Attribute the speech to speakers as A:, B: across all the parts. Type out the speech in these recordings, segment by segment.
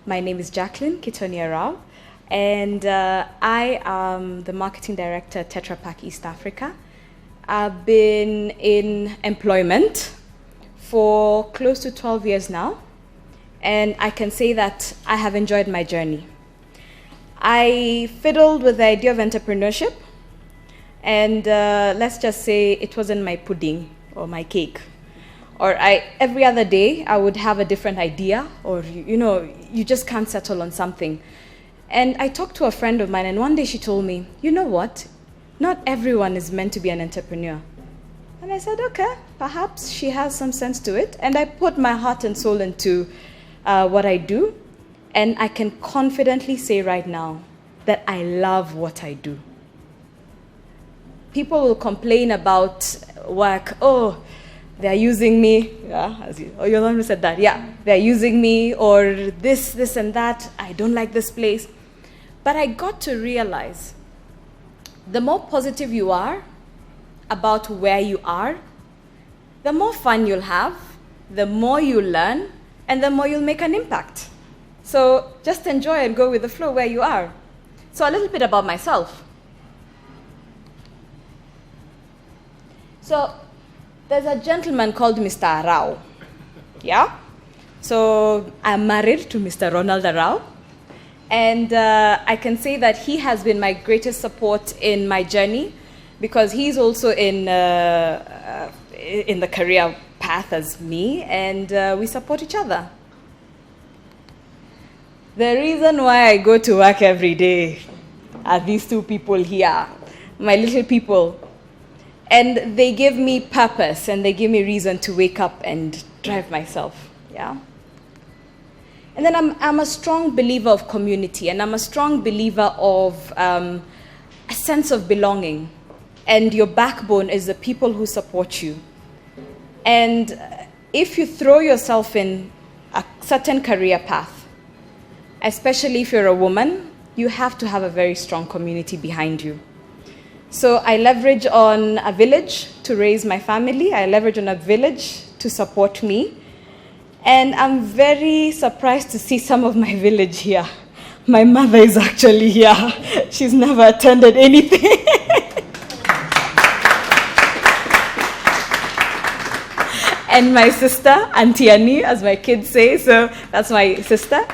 A: My name is Jackline Arao, and I am the marketing director at Tetra Pak East Africa. I've been in employment for close to 12 years now, and I can say that I have enjoyed my journey. I fiddled with the idea of entrepreneurship, and let's just say it wasn't my pudding or my cake. Or every other day I would have a different idea, or you just can't settle on something. And I talked to a friend of mine, and one day she told me, you know what? Not everyone is meant to be an entrepreneur. And I said, okay, perhaps she has some sense to it. And I put my heart and soul into what I do. And I can confidently say right now that I love what I do. People will complain about work. Oh, they're using me. Yeah, you're the one who said that. Yeah, they're using me, or this and that. I don't like this place. But I got to realize the more positive you are about where you are, the more fun you'll have, the more you'll learn, and the more you'll make an impact. So just enjoy and go with the flow where you are. So a little bit about myself. So there's a gentleman called Mr. Arao. Yeah? So I'm married to Mr. Ronald Arao. And I can say that he has been my greatest support in my journey, because he's also in the career path as me, and we support each other. The reason why I go to work every day are these two people here, my little people. And they give me purpose, and they give me reason to wake up and drive myself. Yeah. And then I'm a strong believer of community, and I'm a strong believer of a sense of belonging. And your backbone is the people who support you. And if you throw yourself in a certain career path, especially if you're a woman, you have to have a very strong community behind you. So I leverage on a village to raise my family. I leverage on a village to support me. And I'm very surprised to see some of my village here. My mother is actually here. She's never attended anything. And my sister, Auntie Annie, as my kids say. So that's my sister.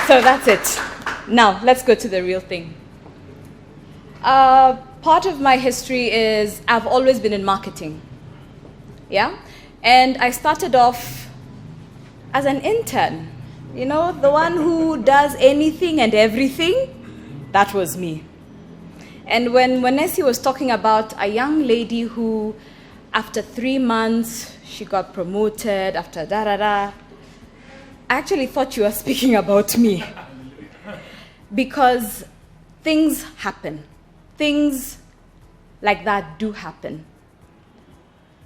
A: So that's it. Now, let's go to the real thing. Part of my history is I've always been in marketing. Yeah? And I started off as an intern. You know, the one who does anything and everything. That was me. And when Nessie was talking about a young lady who, after 3 months, she got promoted, after da-da-da, I actually thought you were speaking about me. Because things happen. Things like that do happen.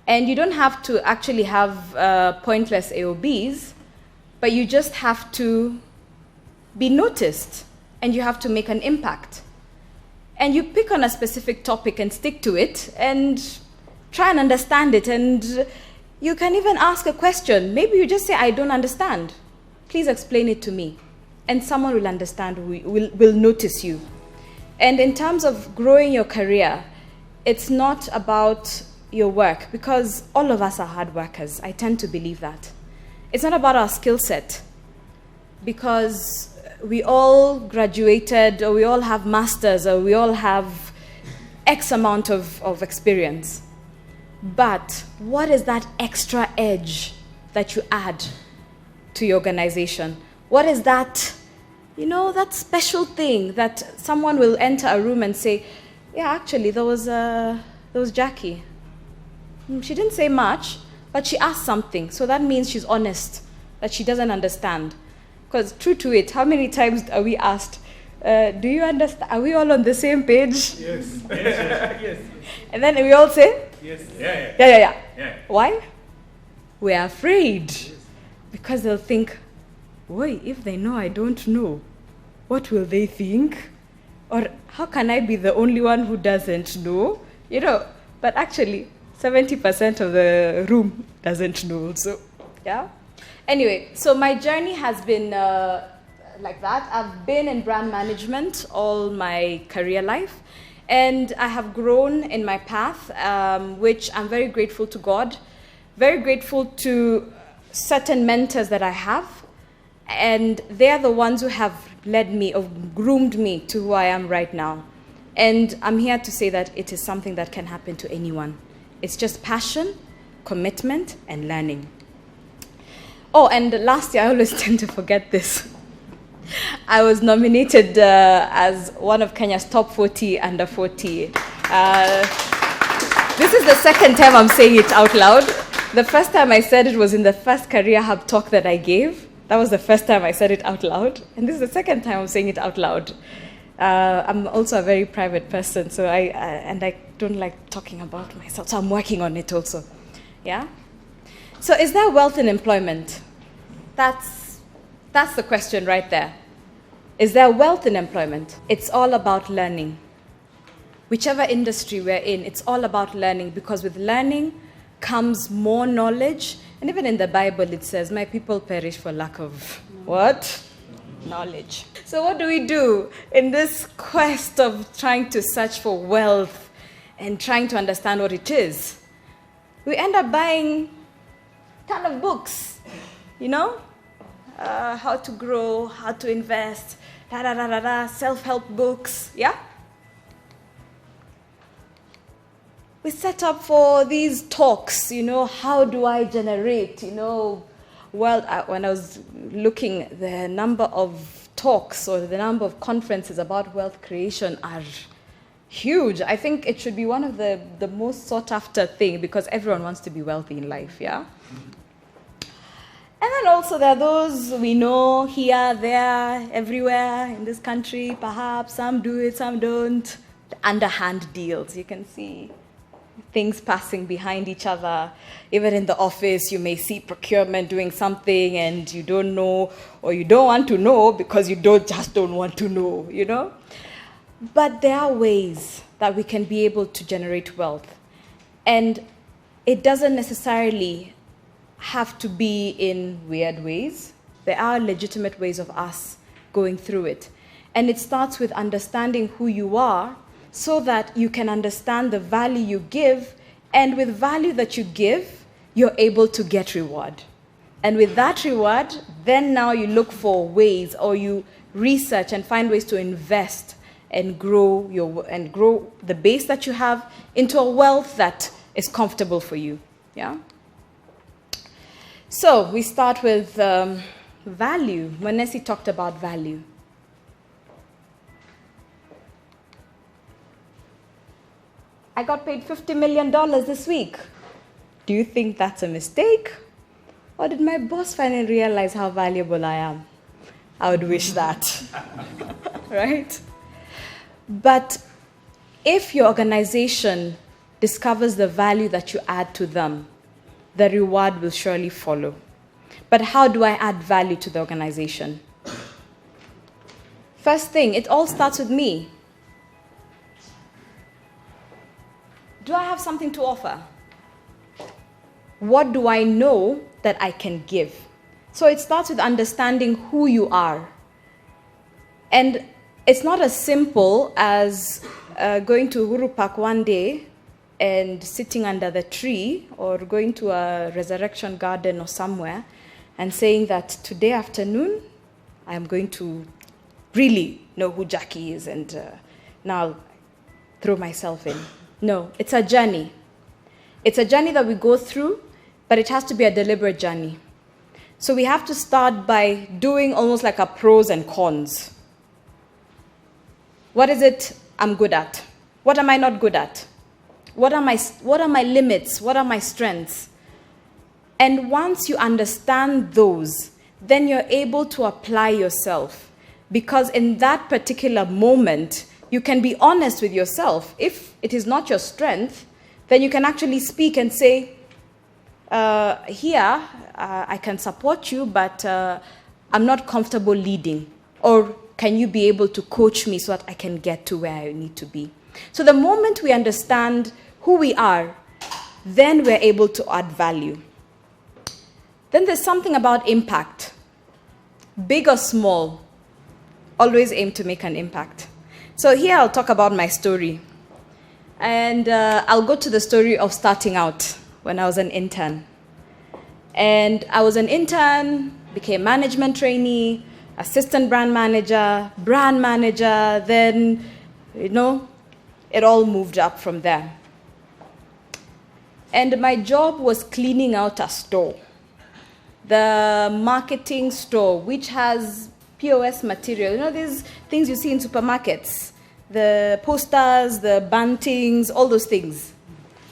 A: And you don't have to actually have pointless AOBs, but you just have to be noticed, and you have to make an impact. And you pick on a specific topic and stick to it, and try and understand it. And you can even ask a question. Maybe you just say, I don't understand. Please explain it to me. And someone will understand, will notice you. And in terms of growing your career, it's not about your work, because all of us are hard workers. I tend to believe that. It's not about our skill set, because we all graduated, or we all have masters, or we all have X amount of experience. But what is that extra edge that you add to your organization? What is that, that special thing that someone will enter a room and say, yeah, actually, there was Jackie. She didn't say much, but she asked something. So that means she's honest, that she doesn't understand. Because true to it, how many times are we asked, do you understand? Are we all on the same page?
B: Yes. Yes.
A: And then we all say,
B: yes.
A: Yeah. Why? We're afraid.
B: Yes.
A: Because they'll think, wait, if they know I don't know, what will they think? Or how can I be the only one who doesn't know? But actually, 70% of the room doesn't know also. Yeah? Anyway, so my journey has been like that. I've been in brand management all my career life, and I have grown in my path, which I'm very grateful to God, very grateful to certain mentors that I have, and they're the ones who have led me or groomed me to who I am right now. And I'm here to say that it is something that can happen to anyone. It's just passion, commitment, and learning. Oh, and last year, I always tend to forget this. I was nominated as one of Kenya's top 40 under 40. This is the second time I'm saying it out loud. The first time I said it was in the first Career Hub talk that I gave. That was the first time I said it out loud. And this is the second time I'm saying it out loud. I'm also a very private person, so I don't like talking about myself, so I'm working on it also. Yeah? So is there wealth in employment? That's the question right there. Is there wealth in employment? It's all about learning. Whichever industry we're in, it's all about learning, because with learning comes more knowledge. And even in the Bible, it says, my people perish for lack of what? Knowledge. So what do we do in this quest of trying to search for wealth and trying to understand what it is? We end up buying a ton of books, you know? How to grow, how to invest, self-help books, yeah? We set up for these talks, you know, how do I generate, you know? Well, when I was looking, the number of talks or the number of conferences about wealth creation are huge. I think it should be one of the most sought after thing, because everyone wants to be wealthy in life, yeah? And then also there are those we know here, there, everywhere in this country, perhaps. Some do it, some don't. The underhand deals, you can see things passing behind each other. Even in the office, you may see procurement doing something and you don't know, or you don't want to know because you just don't want to know, you know? But there are ways that we can be able to generate wealth. And it doesn't necessarily have to be in weird ways. There are legitimate ways of us going through it. And it starts with understanding who you are, so that you can understand the value you give, and with value that you give, you're able to get reward. And with that reward, then now you look for ways, or you research and find ways to invest and grow the base that you have into a wealth that is comfortable for you. Yeah? So we start with value. Manesi talked about value. I got paid $50 million this week. Do you think that's a mistake? Or did my boss finally realize how valuable I am? I would wish that, right? But if your organization discovers the value that you add to them, the reward will surely follow. But how do I add value to the organization? First thing, it all starts with me. Do I have something to offer? What do I know that I can give? So it starts with understanding who you are. And it's not as simple as going to Uhuru Park one day and sitting under the tree, or going to a resurrection garden or somewhere and saying that today afternoon I am going to really know who Jackie is, and now I'll throw myself in. No, it's a journey. It's a journey that we go through, but it has to be a deliberate journey. So we have to start by doing almost like a pros and cons. What is it I'm good at? What am I not good at? What are my limits? What are my strengths? And once you understand those, then you're able to apply yourself. Because in that particular moment, you can be honest with yourself. If it is not your strength, then you can actually speak and say, I can support you, but I'm not comfortable leading. Or can you be able to coach me so that I can get to where I need to be? So the moment we understand who we are, then we're able to add value. Then there's something about impact. Big or small, always aim to make an impact. So here I'll talk about my story. And I'll go to the story of starting out when I was an intern. And I was an intern, became management trainee, assistant brand manager, then, it all moved up from there. And my job was cleaning out a store, the marketing store, which has POS material. These things you see in supermarkets, the posters, the bantings, all those things.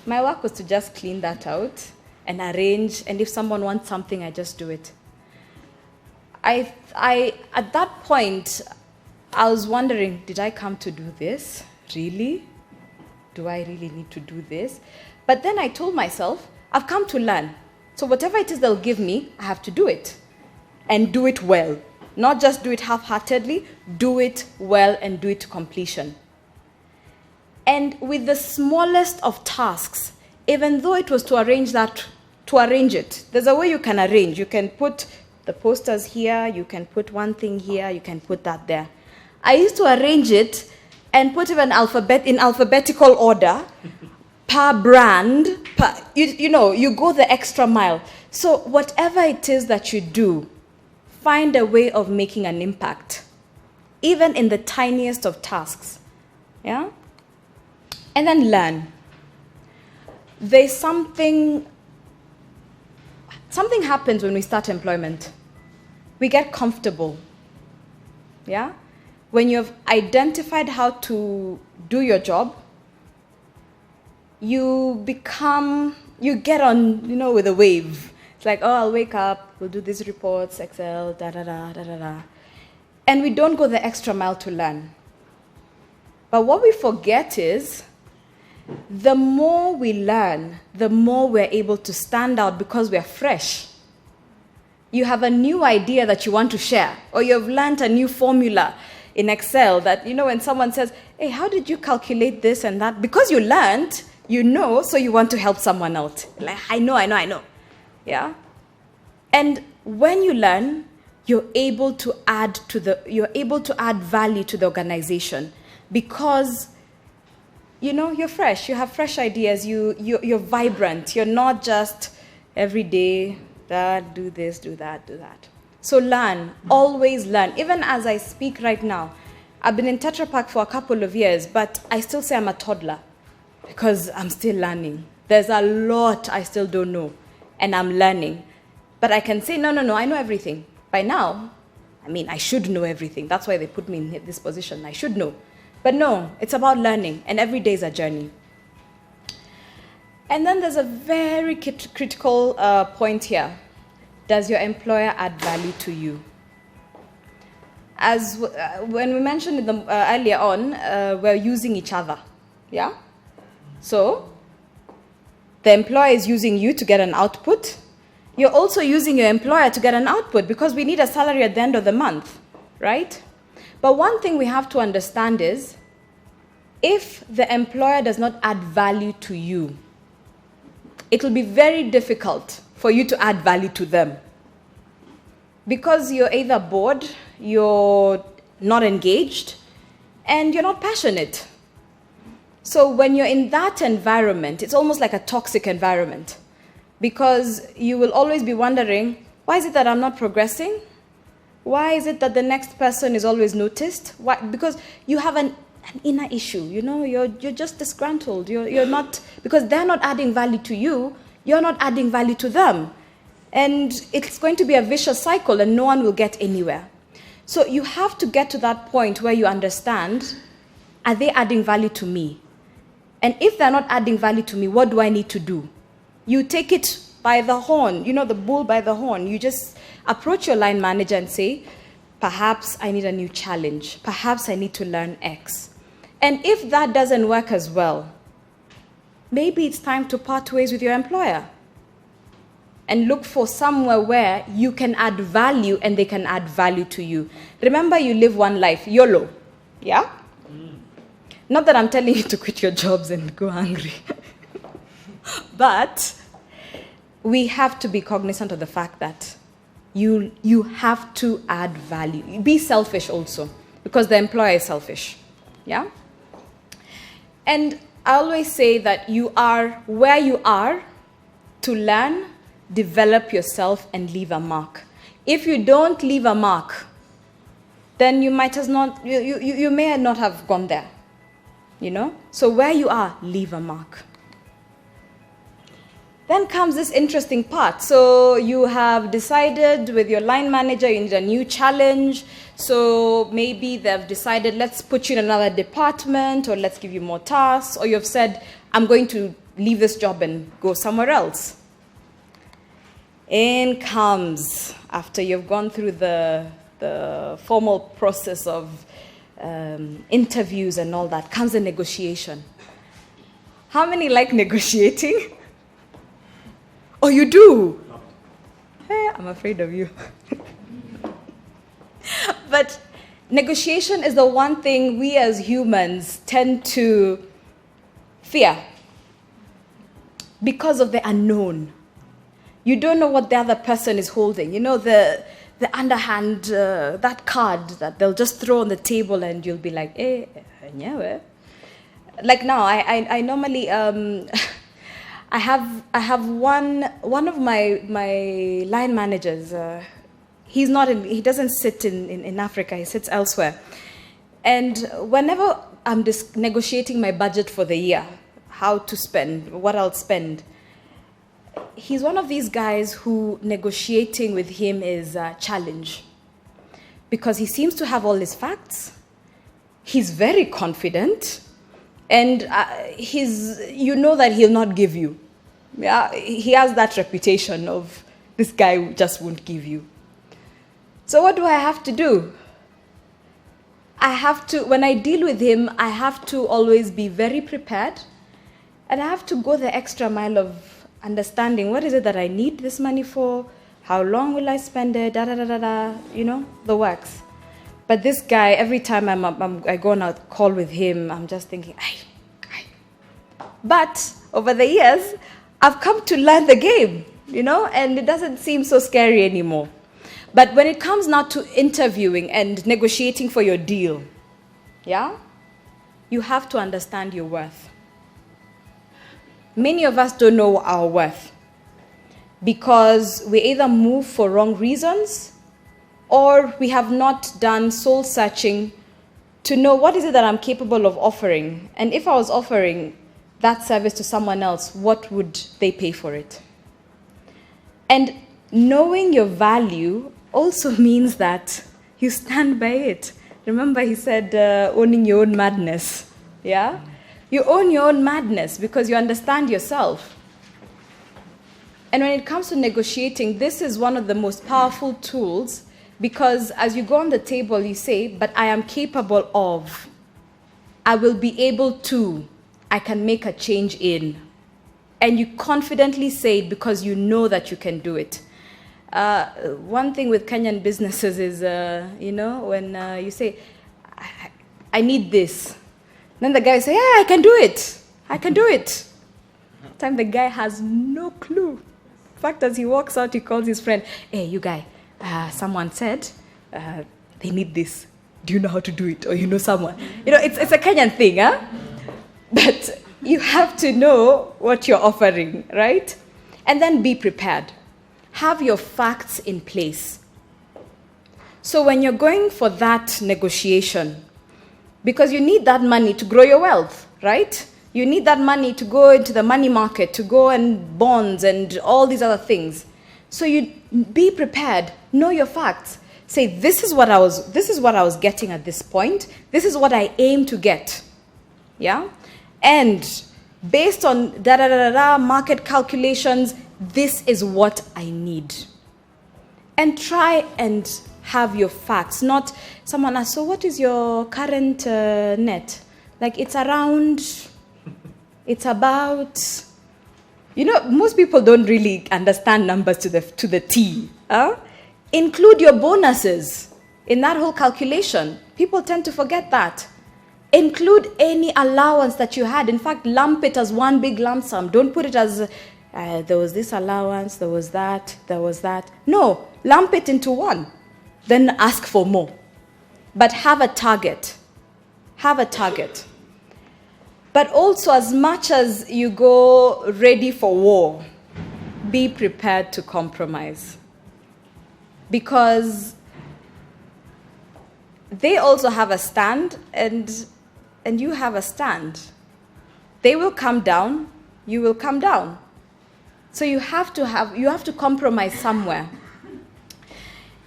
A: My work was to just clean that out and arrange, and if someone wants something, I just do it. I at that point, I was wondering, did I come to do this? Really? Do I really need to do this? But then I told myself, I've come to learn. So whatever it is they'll give me, I have to do it. And do it well. Not just do it half-heartedly, do it well and do it to completion. And with the smallest of tasks, even though it was to arrange it, there's a way you can arrange. You can put the posters here, you can put one thing here, you can put that there. I used to arrange it and put it in alphabetical order, per brand, you go the extra mile. So whatever it is that you do, find a way of making an impact, even in the tiniest of tasks. Yeah? And then learn. There's something happens when we start employment. We get comfortable. Yeah? When you've identified how to do your job, you get on, with a wave. It's like, oh, I'll wake up, we'll do these reports, Excel, da-da-da. And we don't go the extra mile to learn. But what we forget is, the more we learn, the more we're able to stand out because we're fresh. You have a new idea that you want to share, or you've learned a new formula in Excel that, when someone says, hey, how did you calculate this and that? Because you learned, so you want to help someone else. Like, I know. Yeah? And when you learn, you're able to add value to the organization because, you're fresh. You have fresh ideas. You're vibrant. You're not just every day, do this, do that. So learn. Always learn. Even as I speak right now, I've been in Tetra Pak for a couple of years, but I still say I'm a toddler. Because I'm still learning. There's a lot I still don't know, and I'm learning. But I can say, no, I know everything. By now, I should know everything. That's why they put me in this position. I should know. But no, it's about learning, and every day is a journey. And then there's a very critical point here. Does your employer add value to you? As when we mentioned earlier on, we're using each other. Yeah? So, the employer is using you to get an output. You're also using your employer to get an output because we need a salary at the end of the month, right? But one thing we have to understand is, if the employer does not add value to you, it will be very difficult for you to add value to them. Because you're either bored, you're not engaged, and you're not passionate. So when you're in that environment, it's almost like a toxic environment because you will always be wondering, why is it that I'm not progressing? Why is it that the next person is always noticed? Why? Because you have an inner issue, you're just disgruntled. You're not, because they're not adding value to you, you're not adding value to them. And it's going to be a vicious cycle and no one will get anywhere. So you have to get to that point where you understand, are they adding value to me? And if they're not adding value to me, what do I need to do? You take it by the horn, the bull by the horn. You just approach your line manager and say, perhaps I need a new challenge. Perhaps I need to learn X. And if that doesn't work as well, maybe it's time to part ways with your employer and look for somewhere where you can add value and they can add value to you. Remember, you live one life, YOLO, yeah? Not that I'm telling you to quit your jobs and go hungry. But we have to be cognizant of the fact that you have to add value. Be selfish also, because the employer is selfish. Yeah? And I always say that you are where you are to learn, develop yourself, and leave a mark. If you don't leave a mark, then you might as not, you may not have gone there. You know? So where you are, leave a mark. Then comes this interesting part. So you have decided with your line manager you need a new challenge. So maybe they've decided, let's put you in another department, or let's give you more tasks. Or you've said, I'm going to leave this job and go somewhere else. In comes, after you've gone through the formal process of interviews and all that, comes the negotiation. How many like negotiating? Oh, you do? Hey, I'm afraid of you. But negotiation is the one thing we as humans tend to fear because of the unknown. You don't know what the other person is holding. You know, the underhand, that card that they'll just throw on the table and you'll be like, eh, yeah. Like now, I normally... I have one of my line managers. He doesn't sit in Africa. He sits elsewhere. And whenever I'm just negotiating my budget for the year, how to spend, what I'll spend, he's one of these guys who negotiating with him is a challenge, because he seems to have all his facts. He's very confident. And you know that he'll not give you. Yeah, he has that reputation of this guy just won't give you. So what do I have to do? When I deal with him, I have to always be very prepared. And I have to go the extra mile of understanding what is it that I need this money for, how long will I spend it, you know, the works. But this guy, every time I go on a call with him, I'm just thinking, But over the years, I've come to learn the game, you know, and it doesn't seem so scary anymore. But when it comes now to interviewing and negotiating for your deal, yeah, you have to understand your worth. Many of us don't know our worth because we either move for wrong reasons, or we have not done soul searching to know what is it that I'm capable of offering. And if I was offering that service to someone else, what would they pay for it? And knowing your value also means that you stand by it. Remember he said owning your own madness. Yeah? You own your own madness because you understand yourself. And when it comes to negotiating, this is one of the most powerful tools. Because as you go on the table, you say, but I am capable of, I will be able to, I can make a change in. And you confidently say it because you know that you can do it. One thing with Kenyan businesses is, you know, when you say, I need this. Then the guy will say, yeah, I can do it. I can do it. Time the guy has no clue. In fact, as he walks out, he calls his friend, hey, you guy, someone said they need this. Do you know how to do it? Or you know someone? You know, it's a Kenyan thing, huh? But you have to know what you're offering, right? And then be prepared. Have your facts in place. So when you're going for that negotiation, because you need that money to grow your wealth, right? You need that money to go into the money market, to go and bonds and all these other things. So you be prepared, know your facts. Say, this is what I was getting at this point. This is what I aim to get. Yeah? And based on market calculations, this is what I need. And try and have your facts, not someone asks, so what is your current net? Like it's about, you know, most people don't really understand numbers to the T. Include your bonuses in that whole calculation. People tend to forget that. Include any allowance that you had. In fact, lump it as one big lump sum. Don't put it as There was this allowance, there was that. No, lump it into one. Then ask for more. But have a target. Have a target. But also, as much as you go ready for war, be prepared to compromise. Because they also have a stand, and you have a stand. They will come down, you will come down. So you have to compromise somewhere.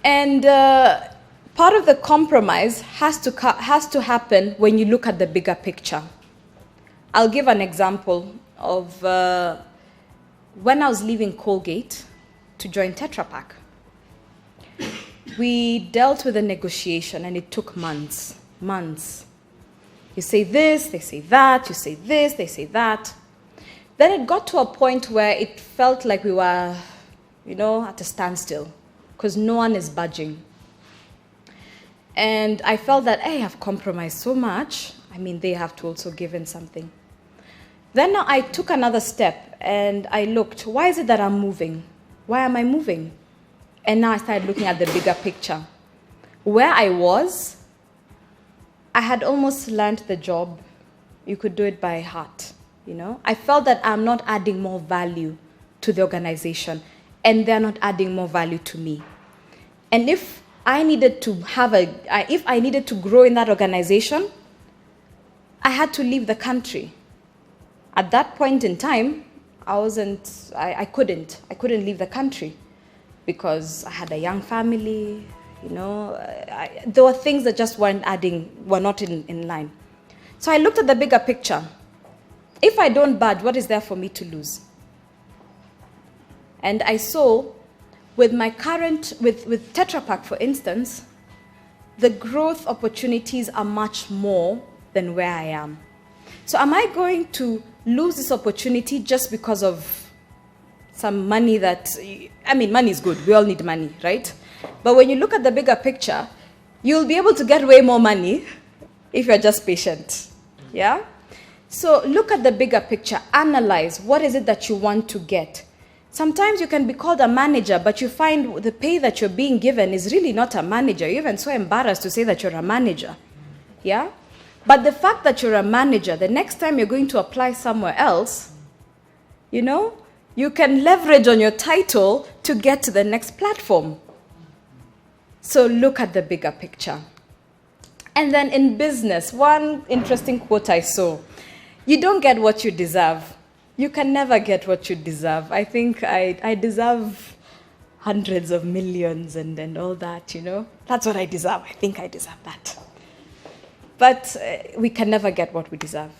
A: And part of the compromise has to happen when you look at the bigger picture. I'll give an example of when I was leaving Colgate to join Tetra Pak. We dealt with a negotiation, and it took months. You say this, they say that, you say this, they say that. Then it got to a point where it felt like we were, at a standstill, because no one is budging. And I felt that, hey, I've compromised so much. I mean, they have to also give in something. Then I took another step, and I looked, why is it that I'm moving? Why am I moving? And now I started looking at the bigger picture. Where I was, I had almost learned the job. You could do it by heart, I felt that I'm not adding more value to the organization, and they're not adding more value to me. And if I needed to grow in that organization, I had to leave the country. At that point in time, I couldn't leave the country because I had a young family, there were things that just were not in line. So I looked at the bigger picture. If I don't budge, what is there for me to lose? And I saw with with Tetra Pak, for instance, the growth opportunities are much more than where I am. So am I going to lose this opportunity just because of some money money is good. We all need money, right? But when you look at the bigger picture, you'll be able to get way more money if you're just patient. Yeah? So look at the bigger picture. Analyze what is it that you want to get. Sometimes you can be called a manager, but you find the pay that you're being given is really not a manager. You're even so embarrassed to say that you're a manager. Yeah? But the fact that you're a manager, the next time you're going to apply somewhere else, you can leverage on your title to get to the next platform. So look at the bigger picture. And then in business, one interesting quote I saw, you don't get what you deserve. You can never get what you deserve. I think I deserve hundreds of millions and all that, That's what I deserve. I think I deserve that. But we can never get what we deserve.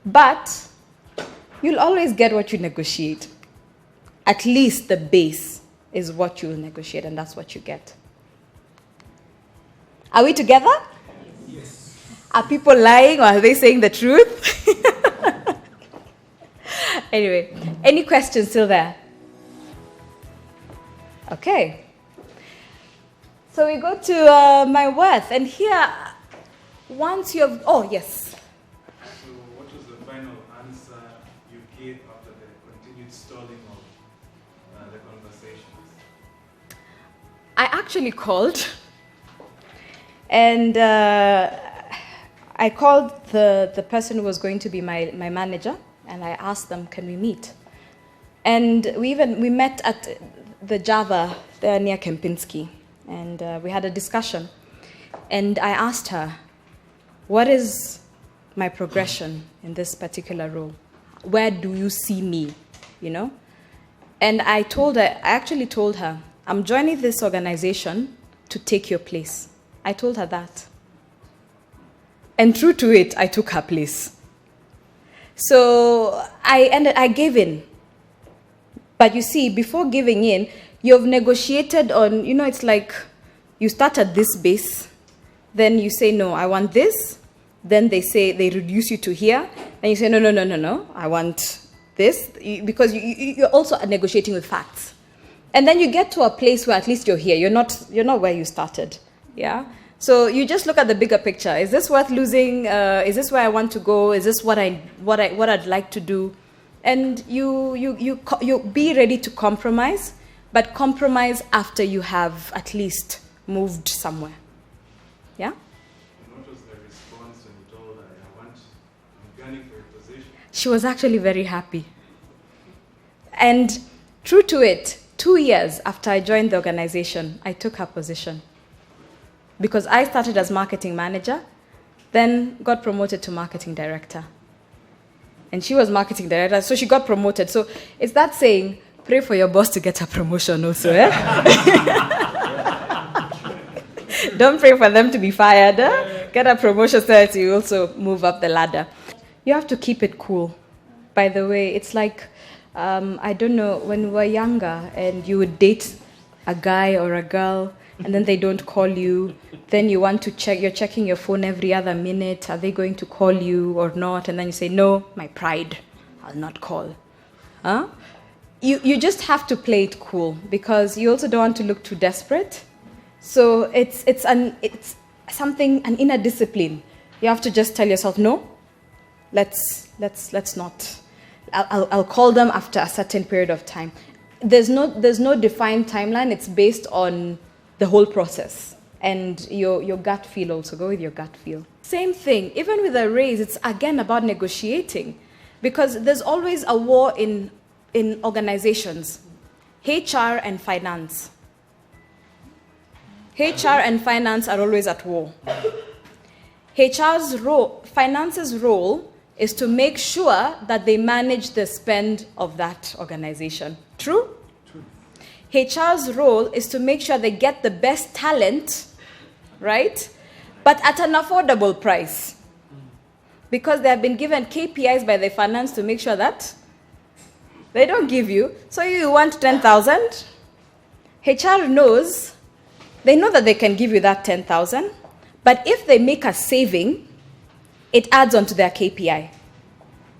A: But you'll always get what you negotiate. At least the base is what you will negotiate, and that's what you get. Are we together?
B: Yes.
A: Are people lying, or are they saying the truth? Anyway, any questions still there? Okay. So we go to my worth, and here, once you have, yes.
B: So what was the final answer you gave after the continued stalling of the conversations?
A: I actually called, and I called the person who was going to be my manager, and I asked them, can we meet? And we met at the Java there near Kempinski, and we had a discussion. And I asked her, what is my progression in this particular role? Where do you see me, And I actually told her, I'm joining this organization to take your place. I told her that. And true to it, I took her place. So I gave in. But you see, before giving in, you've negotiated on, it's like you start at this base, then you say, no, I want this. Then they reduce you to here. And you say, no, I want this. Because you're also negotiating with facts. And then you get to a place where at least you're here. You're not where you started. Yeah? So you just look at the bigger picture. Is this worth losing? Is this where I want to go? Is this what I'd like to do? And you be ready to compromise, but compromise after you have at least moved somewhere. Yeah?
B: And what was the response when you told her, I'm gunning for a position?
A: She was actually very happy. And true to it, 2 years after I joined the organization, I took her position. Because I started as marketing manager, then got promoted to marketing director. And she was marketing director, so she got promoted. So it's that saying, pray for your boss to get a promotion also, eh? Don't pray for them to be fired. Eh? Get a promotion so that you also move up the ladder. You have to keep it cool. By the way, it's like, I don't know, when we were younger and you would date a guy or a girl and then they don't call you, then you want to check, you're checking your phone every other minute, are they going to call you or not? And then you say, no, my pride, I'll not call. Huh? You just have to play it cool because you also don't want to look too desperate. So it's something, an inner discipline. You have to just tell yourself, no, let's not. I'll call them after a certain period of time. There's no defined timeline. It's based on the whole process and your gut feel also. Go with your gut feel. Same thing, even with a raise, it's again about negotiating because there's always a war in organizations. HR and finance. HR and finance are always at war. Finance's role is to make sure that they manage the spend of that organization. True? True. HR's role is to make sure they get the best talent, right? But at an affordable price. Because they have been given KPIs by the finance to make sure that they don't give you. So you want 10,000. HR knows, they know that they can give you that 10,000. But if they make a saving, it adds on to their KPI.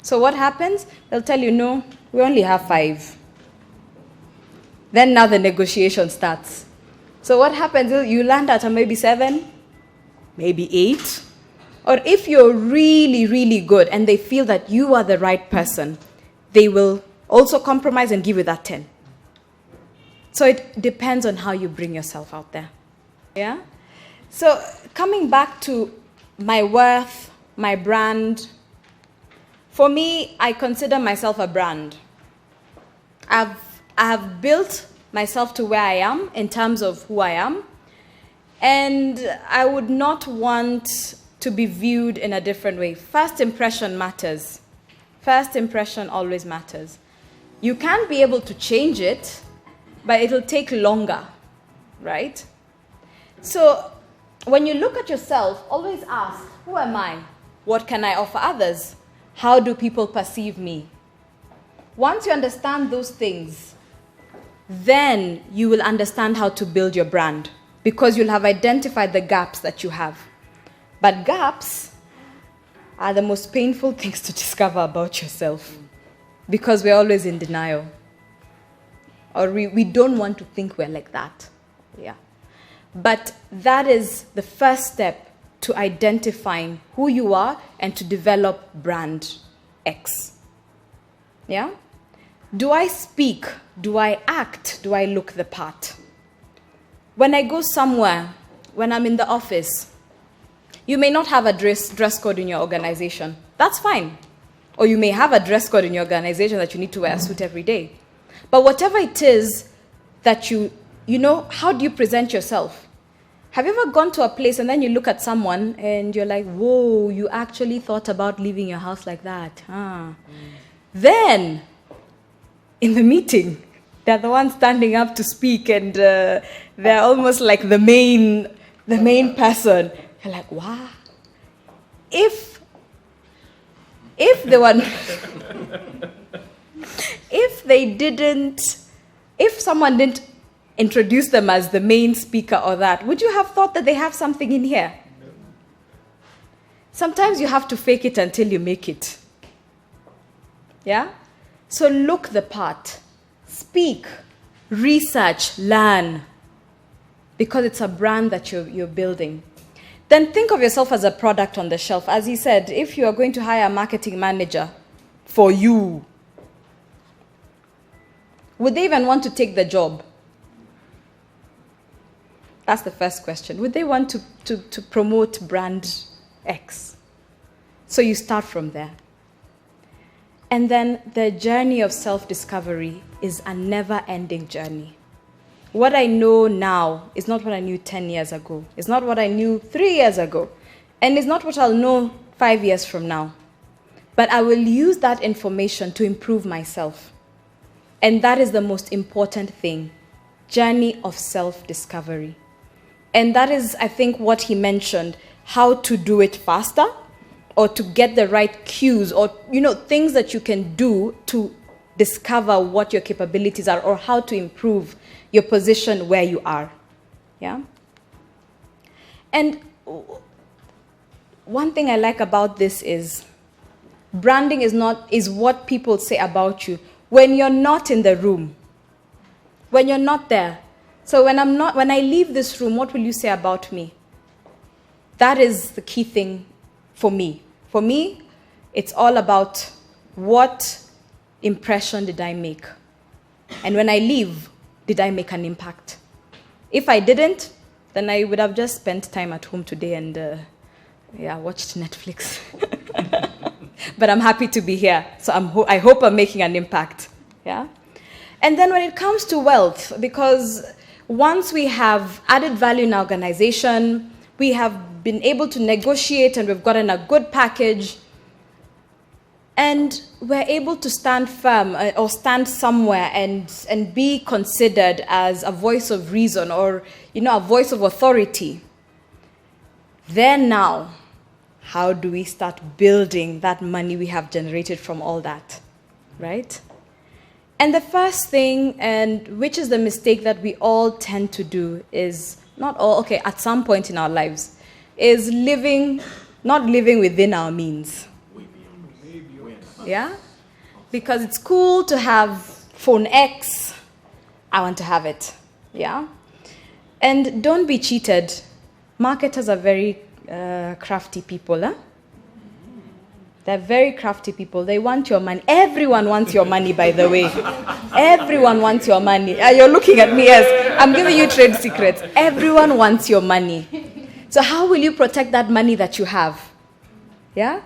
A: So what happens? They'll tell you, no, we only have 5. Then now the negotiation starts. So what happens? You land at maybe 7, maybe 8. Or if you're really, really good and they feel that you are the right person, they will also compromise and give you that 10. So it depends on how you bring yourself out there. Yeah? So coming back to my worth, my brand, for me, I consider myself a brand. I have built myself to where I am in terms of who I am, and I would not want to be viewed in a different way. First impression matters. First impression always matters. You can be able to change it, but it'll take longer, right? So when you look at yourself, always ask, who am I? What can I offer others? How do people perceive me? Once you understand those things, then you will understand how to build your brand because you'll have identified the gaps that you have. But gaps are the most painful things to discover about yourself because we're always in denial. Or we don't want to think we're like that. Yeah. But that is the first step to identifying who you are and to develop brand X. Yeah? Do I speak? Do I act? Do I look the part? When I go somewhere, when I'm in the office, you may not have a dress code in your organization. That's fine. Or you may have a dress code in your organization that you need to wear a suit every day. But whatever it is that you know, how do you present yourself? Have you ever gone to a place and then you look at someone and you're like, whoa, you actually thought about leaving your house like that, huh? Then, in the meeting, they're the ones standing up to speak and they're almost like the main person. You're like, wow. If they were, if someone didn't introduce them as the main speaker or that, would you have thought that they have something in here? Sometimes you have to fake it until you make it. Yeah? So look the part. Speak, research, learn. Because it's a brand that you're building. Then think of yourself as a product on the shelf. As he said, if you are going to hire a marketing manager for you, Would they even want to take the job? That's the first question. Would they want to promote brand X? So you start from there. And then the journey of self-discovery is a never-ending journey. What I know now is not what I knew 10 years ago. It's not what I knew 3 years ago. And it's not what I'll know 5 years from now. But I will use that information to improve myself. And that is the most important thing. Journey of self-discovery. And that is, I think, what he mentioned, how to do it faster, or to get the right cues, or things that you can do to discover what your capabilities are, or how to improve your position where you are. Yeah? And one thing I like about this is branding is what people say about you when you're not in the room, when you're not there. So when I leave this room, what will you say about me? That is the key thing for me. For me, it's all about what impression did I make? And when I leave, did I make an impact? If I didn't, then I would have just spent time at home today and watched Netflix. But I'm happy to be here, so I hope I'm making an impact. Yeah. And then when it comes to wealth, because once we have added value in our organization, we have been able to negotiate and we've gotten a good package, and we're able to stand firm or stand somewhere and be considered as a voice of reason, or a voice of authority. Then now, how do we start building that money we have generated from all that, right? And the first thing, and which is the mistake that we all tend to do, is at some point in our lives, is not living within our means. Yeah? Because it's cool to have phone X, I want to have it. Yeah? And don't be cheated. Marketers are very crafty people. Huh? They're very crafty people. They want your money. Everyone wants your money, by the way. Everyone wants your money. You're looking at me, yes. I'm giving you trade secrets. Everyone wants your money. So how will you protect that money that you have? Yeah?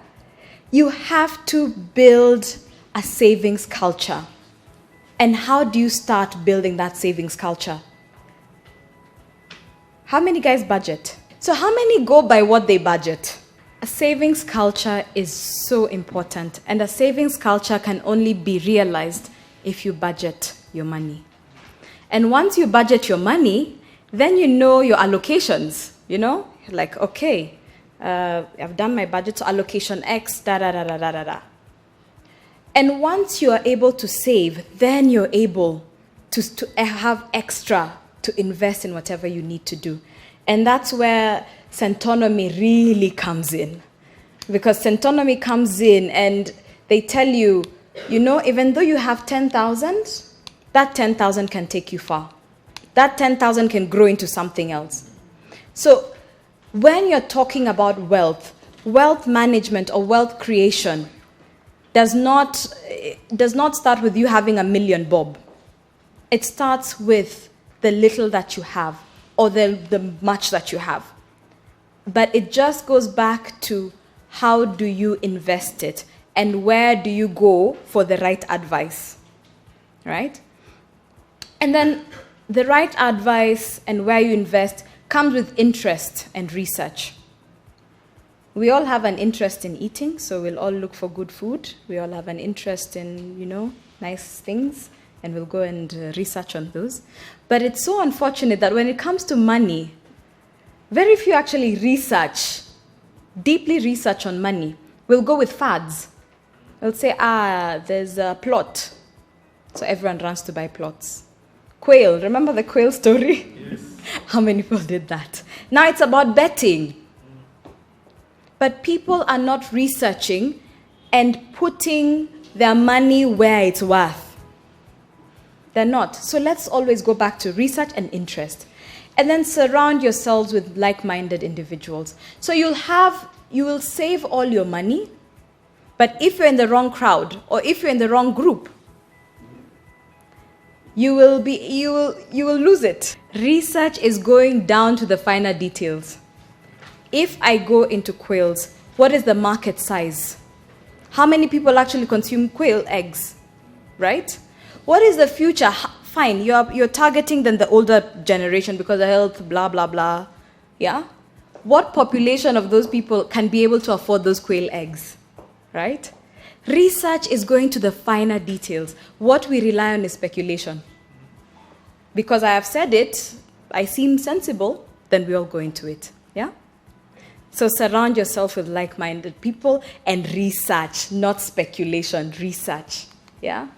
A: You have to build a savings culture. And how do you start building that savings culture? How many guys budget? So how many go by what they budget? A savings culture is so important, and a savings culture can only be realized if you budget your money. And once you budget your money, then you know your allocations, Like, okay, I've done my budget, so allocation X, da-da-da-da-da-da-da. And once you are able to save, then you're able to have extra to invest in whatever you need to do. And that's where Centonomy really comes in. Because Centonomy comes in and they tell you, even though you have 10,000, that 10,000 can take you far. That 10,000 can grow into something else. So when you're talking about wealth management or wealth creation does not start with you having $1 million bob. It starts with the little that you have, or the much that you have. But it just goes back to how do you invest it and where do you go for the right advice, right? And then the right advice and where you invest comes with interest and research. We all have an interest in eating, so we'll all look for good food. We all have an interest in, nice things, and we'll go and research on those. But it's so unfortunate that when it comes to money, very few actually deeply research on money. We'll go with fads. We'll say, there's a plot. So everyone runs to buy plots. Quail, remember the quail story?
B: Yes.
A: How many people did that? Now it's about betting. But people are not researching and putting their money where it's worth. They're not. So let's always go back to research and interest. And then surround yourselves with like-minded individuals. So you will save all your money, but if you're in the wrong crowd or if you're in the wrong group, you will lose it. Research is going down to the finer details. If I go into quails, what is the market size? How many people actually consume quail eggs, right? What is the future? Fine, you're targeting then the older generation because of health, blah, blah, blah, yeah? What population of those people can be able to afford those quail eggs, right? Research is going to the finer details. What we rely on is speculation. Because I have said it, I seem sensible, then we all go into it, yeah? So surround yourself with like-minded people and research, not speculation, research, yeah?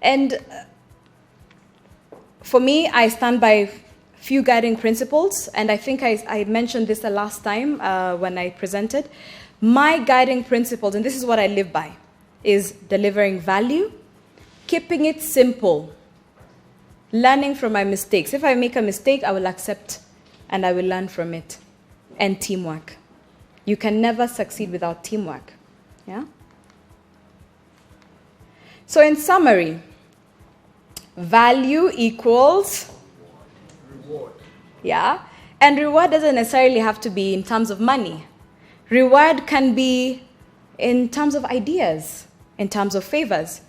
A: And for me, I stand by few guiding principles, and I think I mentioned this the last time when I presented. My guiding principles, and this is what I live by, is delivering value, keeping it simple, learning from my mistakes. If I make a mistake, I will accept and I will learn from it, and teamwork. You can never succeed without teamwork, yeah? So in summary, value equals
C: reward.
A: Yeah, and reward doesn't necessarily have to be in terms of money. Reward can be in terms of ideas, in terms of favors.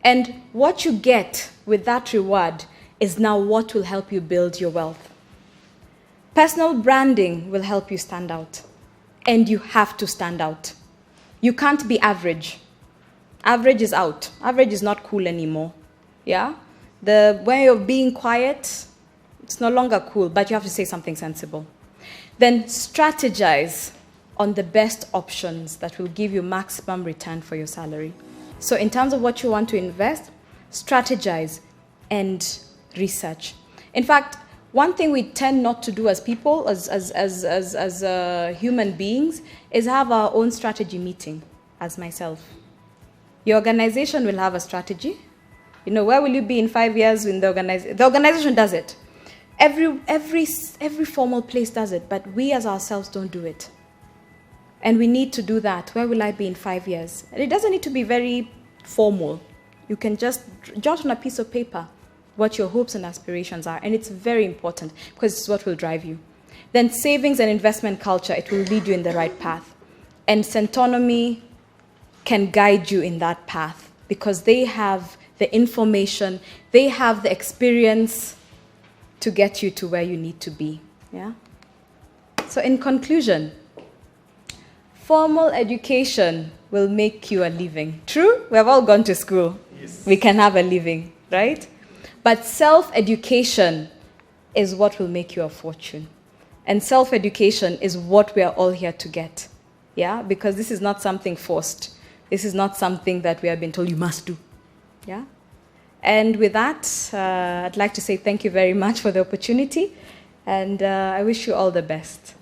A: And what you get with that reward is now what will help you build your wealth. Personal branding will help you stand out. And you have to stand out. You can't be average. Average is out. Average is not cool anymore. Yeah? The way of being quiet, it's no longer cool, but you have to say something sensible. Then strategize on the best options that will give you maximum return for your salary. So in terms of what you want to invest, strategize and research. In fact, one thing we tend not to do as people, as human beings, is have our own strategy meeting, as myself. Your organization will have a strategy. You know, where will you be in 5 years in the organization? The organization does it. Every formal place does it, but we as ourselves don't do it. And we need to do that. Where will I be in 5 years? And it doesn't need to be very formal. You can just jot on a piece of paper what your hopes and aspirations are, and it's very important because it's what will drive you. Then savings and investment culture, it will lead you in the right path. And Centonomy can guide you in that path because they have the information, they have the experience to get you to where you need to be. Yeah? So in conclusion, formal education will make you a living. True? We have all gone to school.
C: Yes.
A: We can have a living, right? But self-education is what will make you a fortune. And self-education is what we are all here to get. Yeah? Because this is not something forced. This is not something that we have been told you must do. Yeah? And with that, I'd like to say thank you very much for the opportunity, and I wish you all the best.